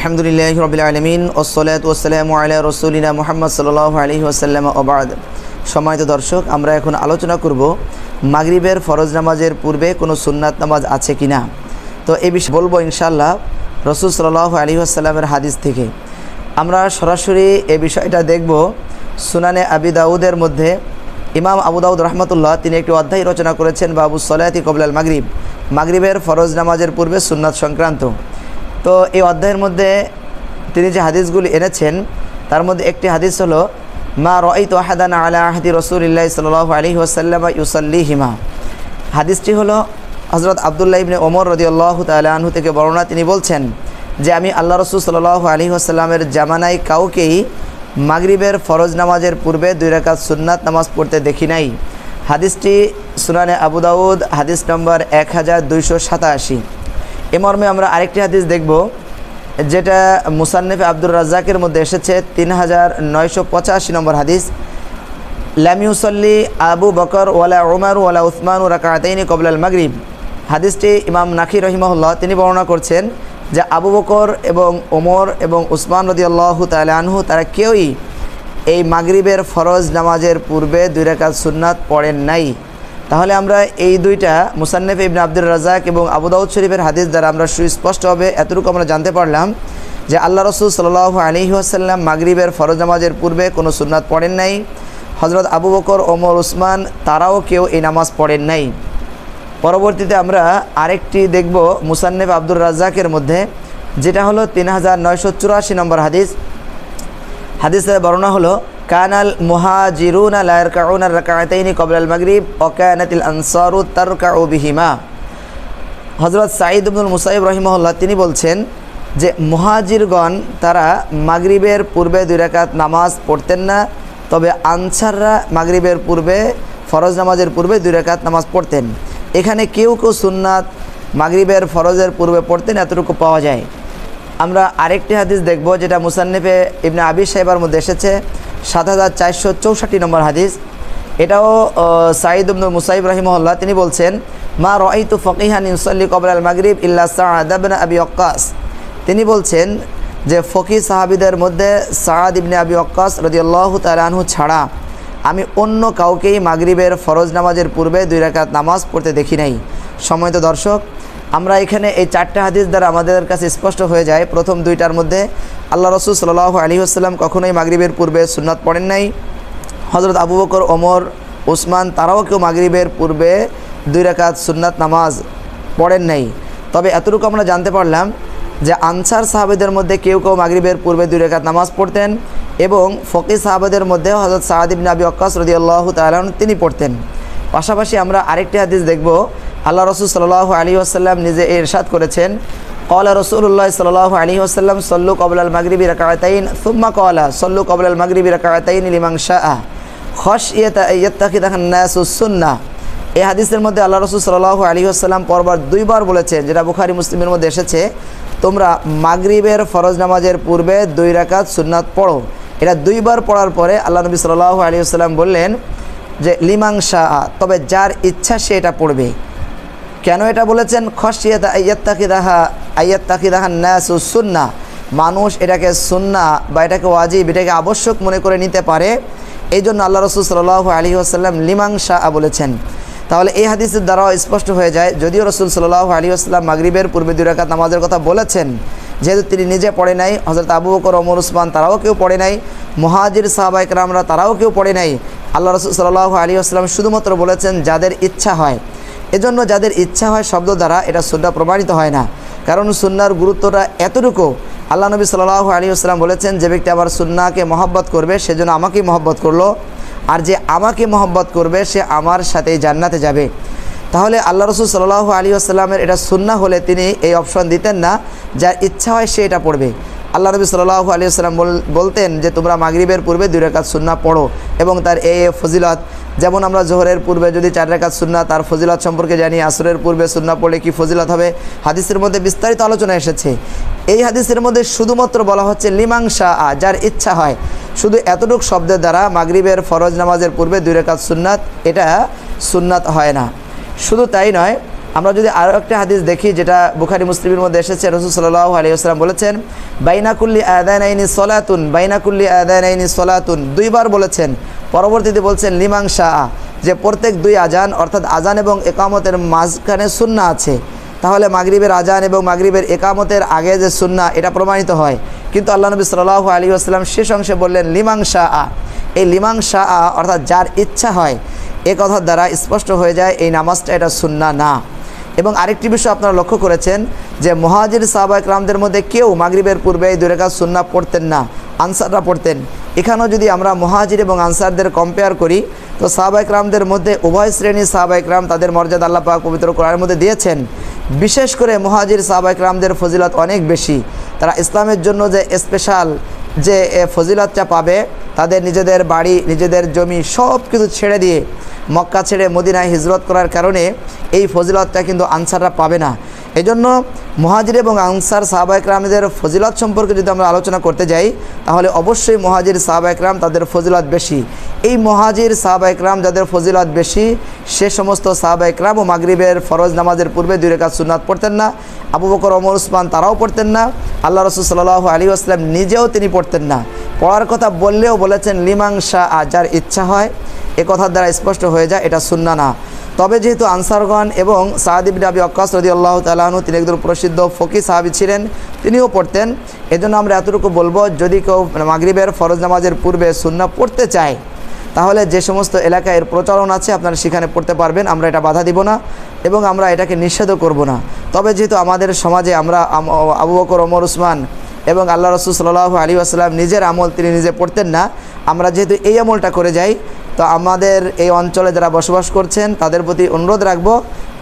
আলহামদুলিল্লাহি রাব্বিল আলামিন ওয়াসসালাতু ওয়াসসালামু আলা রাসূলিনা মুহাম্মদ সাল্লাল্লাহু আলাইহি ওয়াসাল্লাম ওয়া বা'দ। সম্মানিত দর্শক, আমরা এখন আলোচনা করব মাগরিবের ফরজ নামাজের পূর্বে কোনো সুন্নাত নামাজ আছে কিনা। তো এই বিষয়ে বলবো ইনশাআল্লাহ রাসূল সাল্লাল্লাহু আলাইহি ওয়াসাল্লামের হাদিস থেকে। আমরা সরাসরি এই বিষয়টা দেখব সুনানে আবি দাউদের মধ্যে। ইমাম আবু দাউদ রাহমাতুল্লাহ তিনি একটি অধ্যায় রচনা করেছেন বাবু সলাতি কবলাল মাগরিব, মাগরিবের ফরজ নামাজের পূর্বে সুন্নাত সংক্রান্ত। তো এই অধ্যায়ের মধ্যে তিনি যে হাদিসগুলি এনেছেন তার মধ্যে একটি হাদিস হলো মা রাআইতু আহাদান আলা আহদি রাসূলিল্লাহি সাল্লাল্লাহু আলাইহি ওয়াসাল্লাম ইউসাল্লিহিমা। হাদিসটি হলো হযরত আব্দুল্লাহ ইবনে ওমর রাদিয়াল্লাহু তাআলা আনহু থেকে বর্ণনা। তিনি বলছেন যে আমি আল্লাহ রাসূল সাল্লাল্লাহু আলাইহি ওয়াসাল্লামের জামানায় কাউকেই মাগরিবের ফরজ নামাজের পূর্বে 2 রাকাত সুন্নাত নামাজ পড়তে দেখি নাই। হাদিসটি সুনানে আবু দাউদ হাদিস নম্বর 1287। এ মর্মে আমরা আরেকটি হাদিস দেখব যেটা মুসান্নিফ আব্দুর রাজ্জাকের মধ্যে এসেছে 3985 নম্বর হাদিস। লাম ইউসাল্লি আবু বকর ওয়ালা উমর ওয়ালা উসমান রাকাতাইনি কবলাল মাগরিব। হাদিসটি ইমাম নাকি রহিমাহুল্লাহ তিনি বর্ণনা করছেন যে আবু বকর এবং ওমর এবং উসমান রাদিয়াল্লাহু তাআলা আনহু তারা কেউই এই মাগরিবের ফরজ নামাজের পূর্বে 2 রাকাত সুন্নাত পড়েন নাই। তাহলে আমরা এই দুইটা মুসান্নিফ ইবনে আব্দুর রাজ্জাক এবং আবু দাউদ শরীফের হাদিস দ্বারা আমরা সুস্পষ্টভাবে এতটুকু আমরা জানতে পারলাম যে আল্লাহ রাসূল সাল্লাল্লাহু আলাইহি ওয়াসাল্লাম মাগরিবের ফরজ নামাজের পূর্বে কোনো সুন্নাত পড়েন নাই। হযরত আবু বকর, ওমর, উসমান তারাও কেউ এই নামাজ পড়েন নাই। পরবর্তীতে আমরা আরেকটি দেখব মুসান্নিফ আব্দুর রাজ্জাকের মধ্যে, যেটা হলো 3984 নম্বর হাদিস। হাদিসের বর্ণনা হলো কানাল মুহাজিরুনা লা ইয়ারকাউনা রাকাতাইনি ক্বাবলাল মাগরিব ওয়া কানাতিল আনসারু তারকাউ বিহিমা। হযরত সাঈদ ইবনুল মুসাইয়িব রাহিমাহুল্লাহ তিনি বলছেন যে মুহাজিরগণ তারা মাগরিবের পূর্বে 2 রাকাত নামাজ পড়তেন না, তবে আনসাররা মাগরিবের পূর্বে ফরজ নামাজের পূর্বে 2 রাকাত নামাজ পড়তেন। এখানে কেউ কেউ সুন্নাত মাগরিবের ফরজের পূর্বে পড়তেন, এতটুকু পাওয়া যায়। আমরা আরেকটি হাদিস দেখব যেটা মুসান্নিফে ইবনে আবি শাইবার মধ্যে এসেছে 7464 নম্বর হাদিস। এটাও সাঈদ ইবনুল মুসাইয়িব রাহিমাহুল্লাহ তিনি বলছেন মা রাআইতু ফাকিহান ইউসাল্লি ক্বাবলাল মাগরিব ইল্লা সাআদ ইবনে আবি ওয়াক্কাস। তিনি বলছেন যে ফকিহ সাহাবীদের মধ্যে সাআদ ইবনে আবি ওয়াক্কাস রাদিয়াল্লাহু তাআলা আনহু ছাড়া আমি অন্য কাউকেই মাগরিবের ফরজ নামাজের পূর্বে 2 রাকাত নামাজ পড়তে দেখি নাই। সম্মানিত দর্শক, আমরা এখানে এই 4টা হাদিস দ্বারা আমাদের কাছে স্পষ্ট হয়ে যায় প্রথম 2টার মধ্যে আল্লাহ রাসূল সাল্লাল্লাহু আলাইহি ওয়াসাল্লাম কখনোই মাগরিবের পূর্বে সুন্নাত পড়েন নাই। হযরত আবু বকর, ওমর, উসমান তারাও কেউ মাগরিবের পূর্বে 2 রাকাত সুন্নাত নামাজ পড়েন নাই। তবে এতটুকু আমরা জানতে পারলাম যে আনসার সাহাবাদের মধ্যে কেউ কেউ মাগরিবের পূর্বে 2 রাকাত নামাজ পড়তেন এবং ফকিহ সাহাবাদের মধ্যে হযরত সাআদ ইবনে আবি ওয়াক্কাস রাদিয়াল্লাহু তাআলা তিনি পড়তেন। পাশাপাশি আমরা আরেকটি হাদিস দেখব। আল্লাহ রাসূল সাল্লাল্লাহু আলাইহি ওয়াসাল্লাম নিজে ইরশাদ করেছেন ক্বালা রাসূলুল্লাহ সাল্লাল্লাহু আলাইহি ওয়াসাল্লাম সাল্লু ক্বাবলাল মাগরিবি রাকাতাইন সুম্মা ক্বালা সাল্লু ক্বাবলাল মাগরিবি রাকাতাইন লিমান শাআ খাশিয়াতা আইয়াত্তাখিদাহান নাসু সুন্নাহ। এই হাদিসের মধ্যে আল্লাহ রাসূল সাল্লাল্লাহু আলাইহি ওয়াসাল্লাম পরপর 2 বার বলেছেন, যেটা বুখারী মুসলিমের মধ্যে এসেছে, তোমরা মাগরিবের ফরজ নামাজের পূর্বে 2 রাকাত সুন্নাত পড়ো। এটা 2 বার পড়ার পরে আল্লাহ নবী সাল্লাল্লাহু আলাইহি ওয়াসাল্লাম বললেন যে লিমান শাআ, তবে যার ইচ্ছা সে এটা পড়বে। কেন এটা বলেছেন? খাশিয়াতা আইয়াত্তাখিদাহান নাসু সুন্নাহ, মানুষ এটাকে সুন্নাহ বা এটাকে ওয়াজিব, এটাকে আবশ্যক মনে করে নিতে পারে, এই জন্য আল্লাহ রাসূল সাল্লাল্লাহু আলাইহি ওয়াসাল্লাম লিমান শাআ বলেছেন। তাহলে এই হাদিসের দ্বারাও স্পষ্ট হয়ে যায় যদিও রাসূল সাল্লাল্লাহু আলাইহি ওয়াসাল্লাম মাগরিবের পূর্বে 2 রাকাত নামাজের কথা বলেছেন, যেহেতু তিনি নিজে পড়ে নাই, হযরত আবু বকর, ওমর, উসমান তারাও কেউ পড়ে নাই, মুহাজির সাহাবায়ে কেরামরা তারাও কেউ পড়ে নাই। আল্লাহ রাসূল সাল্লাল্লাহু আলাইহি ওয়াসাল্লাম শুধুমাত্র বলেছেন যাদের ইচ্ছা হয়। এজন্য যাদের ইচ্ছা হয় শব্দ দ্বারা এটা সুন্নাহ প্রমাণিত হয় না, কারণ সুন্নাহর গুরুত্বটা এতটুকু। আল্লাহ নবী সাল্লাল্লাহু আলাইহি ওয়াসাল্লাম বলেছেন যে ব্যক্তি আমার সুন্নাহকে মহব্বত করবে সেজন্য আমাকেই মহব্বত করলো, আর যে আমাকে মহব্বত করবে সে আমার সাথেই জান্নাতে যাবে। তাহলে আল্লাহ রাসূল সাল্লাল্লাহু আলাইহি ওয়াসাল্লামের এটা সুন্নাহ হলে তিনি এই অপশন দিতেন না যার ইচ্ছা হয় সে এটা পড়বে। আল্লাহ নবী সাল্লাল্লাহু আলাইহি ওয়াসাল্লাম বলতেন যে তোমরা মাগরিবের পূর্বে 2 রাকাত সুন্নাহ পড়ো এবং তার এই ফজিলত, যেমন আমরা জোহরের পূর্বে যদি 4 রাকাত সুন্নাহ তার ফজিলত সম্পর্কে জানি, আসরের পূর্বে সুন্নাহ পড়লে কি ফজিলত হবে হাদিসের মধ্যে বিস্তারিত আলোচনা এসেছে। এই হাদিসের মধ্যে শুধুমাত্র বলা হচ্ছে লিমান শাআ, যার ইচ্ছা হয়। শুধু এতটুকু শব্দের দ্বারা মাগরিবের ফরজ নামাজের পূর্বে 2 রাকাত সুন্নাত এটা সুন্নাত হয় না। শুধু তাই নয়, আমরা যদি আরও একটা হাদিস দেখি যেটা বুখারী মুসলিমের মধ্যে এসেছে, রাসূল সাল্লাল্লাহু আলাইহি ওয়াসাল্লাম বলেছেন বাইনাকুল্লি আযানাইনি সলাতুন, বাইনাকুল্লি আযানাইনি সলাতুন, দুইবার বলেছেন। পরবর্তীতে বলছেন লিমান শাআ, যে প্রত্যেক দুই আজান অর্থাৎ আজান এবং একামতের মাঝখানে সুন্নাহ আছে। তাহলে মাগরিবের আজান এবং মাগরিবের একামতের আগে যে সুন্নাহ এটা প্রমাণিত হয়। কিন্তু আল্লাহ নবী সাল্লাল্লাহু আলাইহি ওয়াসাল্লাম শেষ অংশে বললেন লিমান শাআ। এই লিমান শাআ অর্থাৎ যার ইচ্ছা হয়, এ কথার দ্বারা স্পষ্ট হয়ে যায় এই নামাজটা এটা সুন্নাহ না। এবং আরেকটি বিষয় আপনারা লক্ষ্য করেছেন যে মুহাজির সাহাবায়ে কেরামদের মধ্যে কেউ মাগরিবের পূর্বে এই 2 রাকাত সুন্নাহ পড়তেন না, আনসাররা পড়তেন। এখানেও যদি আমরা মুহাজির এবং আনসারদের কম্পেয়ার করি তো সাহাবায়ে কেরামদের মধ্যে উভয় শ্রেণীর সাহাবায়ে কেরাম তাদের মর্যাদা আল্লাহ পাক পবিত্র কোরআনের মধ্যে দিয়েছেন। বিশেষ করে মুহাজির সাহাবায়ে কেরামদের ফজিলত অনেক বেশি। তারা ইসলামের জন্য যে স্পেশাল যে ফজিলতটা পাবে, তাদের নিজেদের বাড়ি নিজেদের জমি সব কিছু ছেড়ে দিয়ে মক্কা ছেড়ে মদিনায় হিজরত করার কারণে এই ফজিলতটা কিন্তু আনসাররা পাবে না। এজন্য মুহাজির এবং আনসার সাহাবায়ে কেরামদের ফজিলত সম্পর্কে যদি আমরা আলোচনা করতে যাই তাহলে অবশ্যই মুহাজির সাহাবায়ে কেরাম তাদের ফজিলত বেশি। এই মুহাজির সাহাবায়ে কেরাম যাদের ফজিলত বেশি সে সমস্ত সাহাবায়ে কেরামও মাগরিবের ফরজ নামাজের পূর্বে 2 রাকাত সুন্নাত পড়তেন না। আবু বকর, ওমর, উসমান তারাও পড়তেন না। আল্লাহ রাসূল সাল্লাল্লাহু আলাইহি ওয়াসাল্লাম নিজেও তিনি পড়তেন না। পড়ার কথা বললেও বলেছেন লিমান শাআ, যার ইচ্ছা হয়। এ কথার দ্বারা স্পষ্ট হয়ে যায় এটা সুন্নাহ না। তবে যেহেতু আনসারগণ এবং সাদ ইবনে আবি ওয়াক্কাস রাদিয়াল্লাহু তাআলা আনহু তিনি একজন প্রসিদ্ধ ফকিহ সাহাবী ছিলেন, তিনিও পড়তেন। এজন্য আমরা এতটুকু বলবো যদি কেউ মাগরিবের ফরজ নামাজের পূর্বে সুন্নাহ পড়তে চায় তাহলে যে সমস্ত এলাকায় এর প্রচলন আছে আপনারা সেখানে পড়তে পারবেন, আমরা এটা বাধা দিব না এবং আমরা এটাকে নিষেধও করব না। তবে যেহেতু আমাদের সমাজে আমরা আবু বকর, ওমর, উসমান এবং আল্লাহ রাসূল সাল্লাল্লাহু আলাইহি ওয়াসাল্লাম নিজের আমল তিনি নিজে পড়তেন না, আমরা যেহেতু এই আমলটা করে যাই তো আমাদের এই অঞ্চলে যারা বসবাস করছেন তাদের প্রতি অনুরোধ রাখবো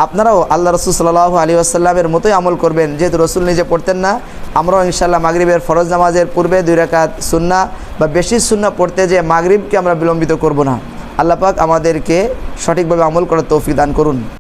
আপনারাও আল্লাহ রাসূল সাল্লাল্লাহু আলাইহি ওয়াসাল্লামের মতোই আমল করবেন। যেহেতু রাসূল নিজে পড়তেন না, আমরাও ইনশাআল্লাহ মাগরিবের ফরজ নামাজের পূর্বে 2 রাকাত সুন্নাহ বা বেশি সুন্নাহ পড়তে যে মাগরিবকে আমরা বিলম্বিত করব না। আল্লাহ পাক আমাদেরকে সঠিকভাবে আমল করার তৌফিক দান করুন।